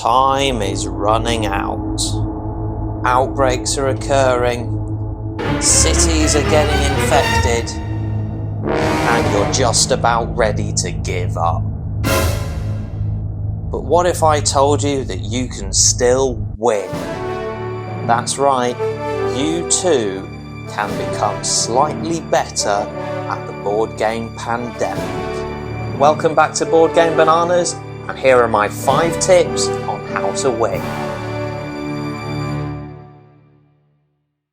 Time is running out. Outbreaks are occurring. Cities are getting infected. And you're just about ready to give up. But what if I told you that you can still win? That's right, you too can become slightly better at the board game pandemic. Welcome back to Board Game Bananas, and here are my 5 tips on how to win.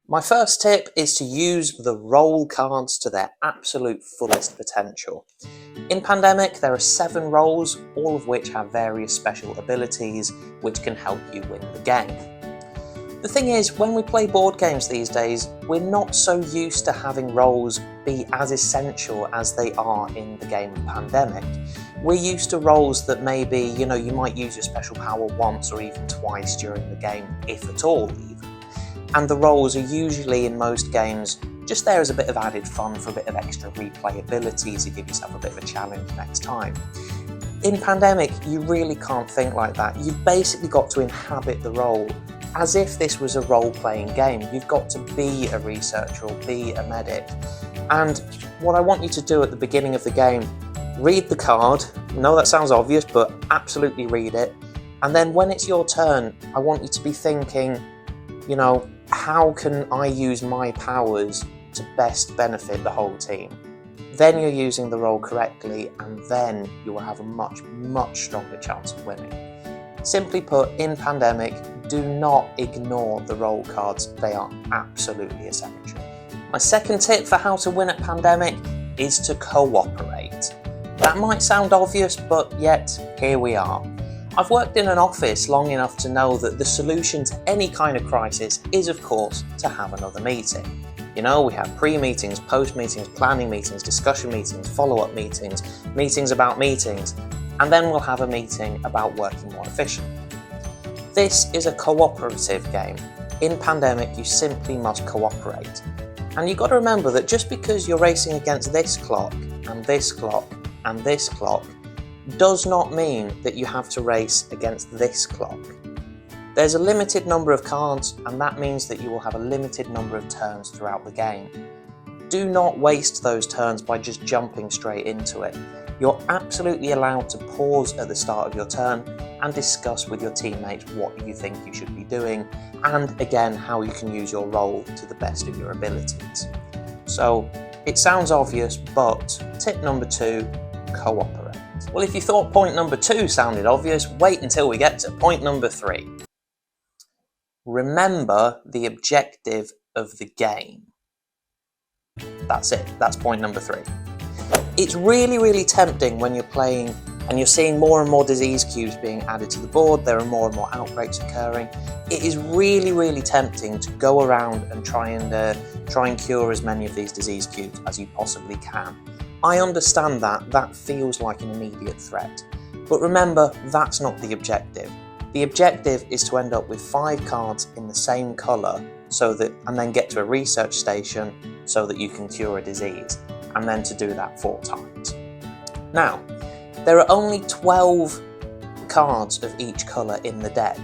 My first tip is to use the roll cards to their absolute fullest potential. In Pandemic, there are 7 roles, all of which have various special abilities which can help you win the game. The thing is, when we play board games these days, we're not so used to having roles be as essential as they are in the game of Pandemic. We're used to roles that maybe, you might use your special power once or even twice during the game, if at all even. And the roles are usually, in most games, just there as a bit of added fun for a bit of extra replayability to give yourself a bit of a challenge next time. In Pandemic, you really can't think like that. You've basically got to inhabit the role as if this was a role-playing game. You've got to be a researcher or be a medic. And what I want you to do at the beginning of the game, read the card. I know that sounds obvious, but absolutely read it. And then when it's your turn, I want you to be thinking, how can I use my powers to best benefit the whole team? Then you're using the role correctly, and then you will have a much, much stronger chance of winning. Simply put, in Pandemic, do not ignore the role cards. They are absolutely essential. My second tip for how to win at Pandemic is to cooperate. That might sound obvious, but yet here we are. I've worked in an office long enough to know that the solution to any kind of crisis is, of course, to have another meeting. We have pre-meetings, post-meetings, planning meetings, discussion meetings, follow-up meetings, meetings about meetings, and then we'll have a meeting about working more efficiently. This is a cooperative game. In Pandemic, you simply must cooperate. And you've got to remember that just because you're racing against this clock, and this clock, and this clock, does not mean that you have to race against this clock. There's a limited number of cards, and that means that you will have a limited number of turns throughout the game. Do not waste those turns by just jumping straight into it. You're absolutely allowed to pause at the start of your turn and discuss with your teammates what you think you should be doing, and again, how you can use your role to the best of your abilities. So, it sounds obvious, but tip number 2, cooperate. Well, if you thought point number 2 sounded obvious, wait until we get to point number 3. Remember the objective of the game. That's it. That's point number 3. It's really, really tempting when you're playing and you're seeing more and more disease cubes being added to the board. There are more and more outbreaks occurring. It is really, really tempting to go around and try and cure as many of these disease cubes as you possibly can. I understand that feels like an immediate threat. But remember, that's not the objective. The objective is to end up with 5 cards in the same colour and then get to a research station so that you can cure a disease, and then to do that 4 times. Now, there are only 12 cards of each colour in the deck,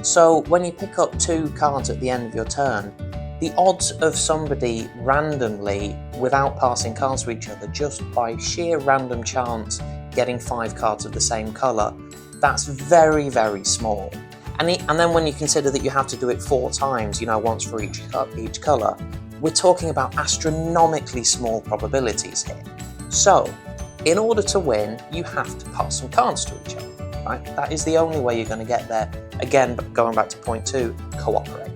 so when you pick up 2 cards at the end of your turn, the odds of somebody randomly, without passing cards to each other, just by sheer random chance getting 5 cards of the same colour, that's very, very small. And then when you consider that you have to do it 4 times, once for each colour, we're talking about astronomically small probabilities here. So, in order to win, you have to pass some cards to each other, right? That is the only way you're going to get there. Again, going back to point 2, cooperate.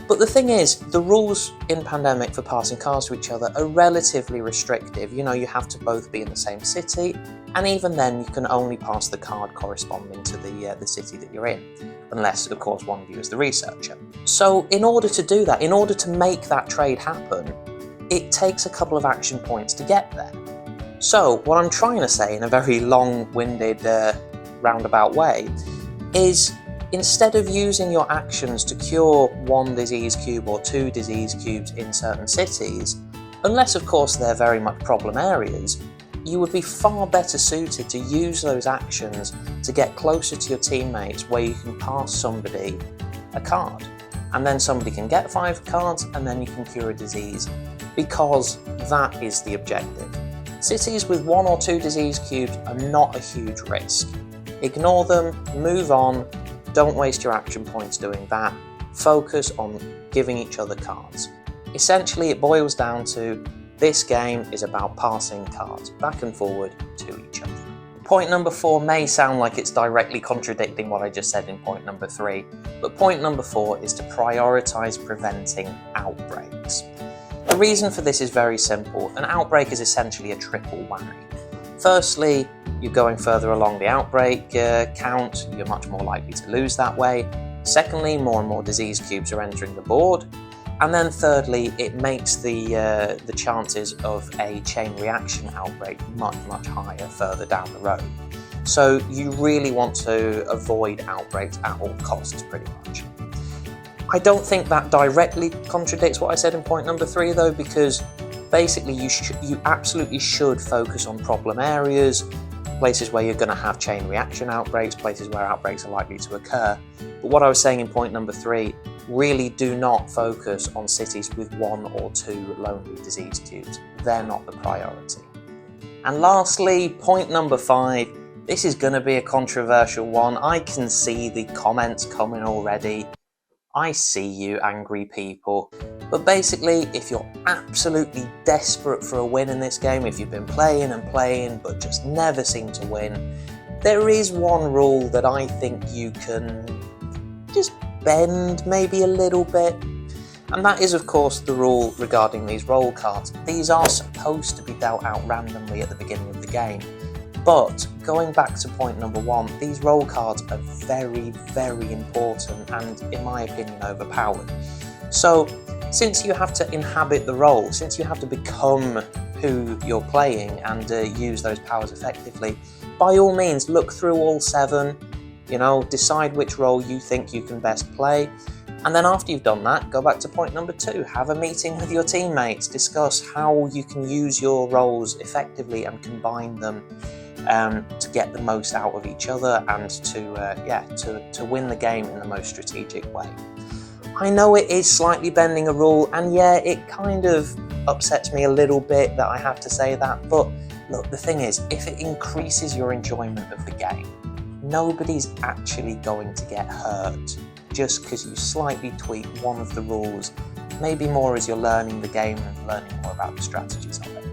But the thing is, the rules in Pandemic for passing cards to each other are relatively restrictive. You have to both be in the same city, and even then you can only pass the card corresponding to the city that you're in, unless, of course, one of you is the researcher. So in order to do that, in order to make that trade happen, it takes a couple of action points to get there. So what I'm trying to say in a very long-winded, roundabout way is, instead of using your actions to cure 1 disease cube or 2 disease cubes in certain cities, unless of course they're very much problem areas, you would be far better suited to use those actions to get closer to your teammates, where you can pass somebody a card. And then somebody can get 5 cards, and then you can cure a disease, because that is the objective. Cities with 1 or 2 disease cubes are not a huge risk. Ignore them, move on, don't waste your action points doing that. Focus on giving each other cards. Essentially, it boils down to this game is about passing cards back and forward to each other. Point number 4 may sound like it's directly contradicting what I just said in point number 3, but point number 4 is to prioritise preventing outbreaks. The reason for this is very simple. An outbreak is essentially a triple whammy. Firstly, you're going further along the outbreak count, you're much more likely to lose that way. Secondly, more and more disease cubes are entering the board. And then thirdly, it makes the chances of a chain reaction outbreak much, much higher further down the road. So you really want to avoid outbreaks at all costs, pretty much. I don't think that directly contradicts what I said in point number 3 though, because basically you absolutely should focus on problem areas, places where you're going to have chain reaction outbreaks, places where outbreaks are likely to occur. But what I was saying in point number 3, really do not focus on cities with 1 or 2 lonely disease cubes. They're not the priority. And lastly, point number 5, this is going to be a controversial one. I can see the comments coming already. I see you, angry people. But basically, if you're absolutely desperate for a win in this game, if you've been playing and playing but just never seem to win, there is one rule that I think you can just bend maybe a little bit. And that is, of course, the rule regarding these roll cards. These are supposed to be dealt out randomly at the beginning of the game. But going back to point number 1, these roll cards are very, very important and, in my opinion, overpowered. So, since you have to inhabit the role, since you have to become who you're playing and use those powers effectively, by all means, look through all 7, decide which role you think you can best play. And then after you've done that, go back to point number 2, have a meeting with your teammates, discuss how you can use your roles effectively and combine them to get the most out of each other and to win the game in the most strategic way. I know it is slightly bending a rule, and yeah, it kind of upsets me a little bit that I have to say that, but look, the thing is, if it increases your enjoyment of the game, nobody's actually going to get hurt just because you slightly tweak one of the rules, maybe more as you're learning the game and learning more about the strategies of it.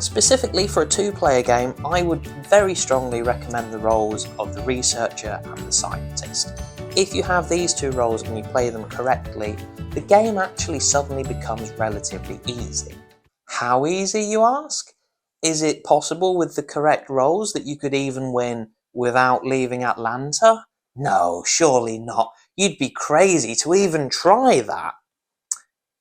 Specifically for a 2-player game, I would very strongly recommend the roles of the researcher and the scientist. If you have these 2 roles and you play them correctly, the game actually suddenly becomes relatively easy. How easy, you ask? Is it possible with the correct roles that you could even win without leaving Atlanta? No, surely not. You'd be crazy to even try that.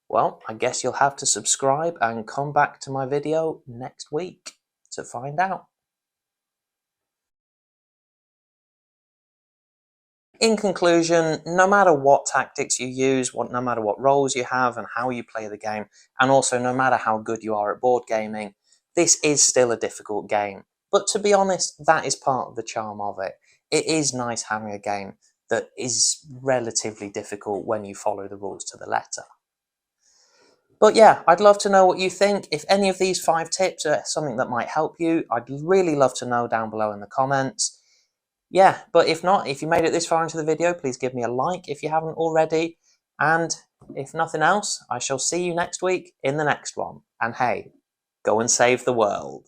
Well, I guess you'll have to subscribe and come back to my video next week to find out. In conclusion, no matter what tactics you use, no matter what roles you have and how you play the game, and also no matter how good you are at board gaming, this is still a difficult game. But to be honest, that is part of the charm of it. It is nice having a game that is relatively difficult when you follow the rules to the letter. But yeah, I'd love to know what you think. If any of these 5 tips are something that might help you, I'd really love to know down below in the comments. Yeah, but if not, if you made it this far into the video, please give me a like if you haven't already. And if nothing else, I shall see you next week in the next one. And hey, go and save the world.